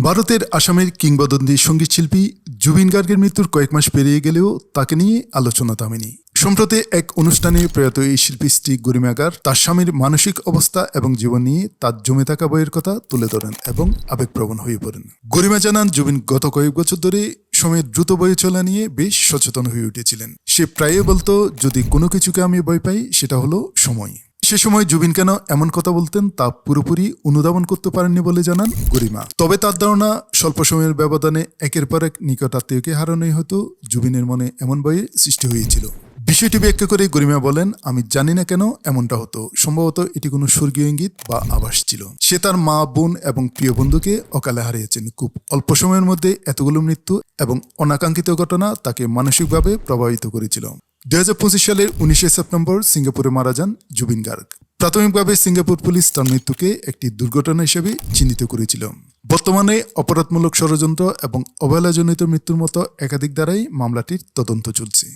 ভারতের আসামের কিংবদন্তি সঙ্গীতশিল্পী জুবিন গার্গের মৃত্যুর কয়েক মাস পেরিয়ে গেলেও তাকে নিয়ে আলোচনা থামেনি। সম্প্রতি এক অনুষ্ঠানে প্রয়াত এই শিল্পী স্ত্রী গরিমা গার্গ তার স্বামীর মানসিক অবস্থা এবং জীবন নিয়ে তার জমে থাকা বইয়ের কথা তুলে ধরেন এবং আবেগপ্রবণ হয়ে পড়েন। গরিমা জানান, জুবিন গত কয়েক বছর ধরে সময়ের দ্রুত বয়ে চলা নিয়ে বেশ সচেতন হয়ে উঠেছিলেন। সে প্রায়ই বলতো, যদি কোনো কিছুকে আমি ভয় পাই সেটা হলো সময়। সে সময় জুবিন কেন এমন কথা বলতেন তা পুরোপুরি অনুধাবন করতে পারেননি বলে জানান গরিমা। তবে তার ধারণা, স্বল্প সময়ের ব্যবধানে একের পর এক নিকট আত্মীয়কে হারানোই হয়তো জুবিনের মনে এমন ভয়ের সৃষ্টি হয়েছিল। বিষয়টি ব্যাখ্যা করে গরিমা বলেন, আমি জানি না কেন এমনটা হতো, সম্ভবত এটি কোনো স্বর্গীয় ইঙ্গিত বা আভাস ছিল। সে তার মা, বোন এবং প্রিয় বন্ধুকে অকালে হারিয়েছেন। খুব অল্প সময়ের মধ্যে এতগুলো মৃত্যু এবং অনাকাঙ্ক্ষিত ঘটনা তাকে মানসিকভাবে প্রভাবিত করেছিল। 2025 সালের 19 সেপ্টেম্বর সিঙ্গাপুরে মারা যান জুবিন গার্গ। প্রাথমিকভাবে সিঙ্গাপুর পুলিশ তার মৃত্যুকে একটি দুর্ঘটনা হিসেবে চিহ্নিত করেছিল। বর্তমানে অপরাধমূলক ষড়যন্ত্র এবং অবহেলাজনিত মৃত্যুর মতো একাধিক ধারায় মামলাটির তদন্ত চলছে।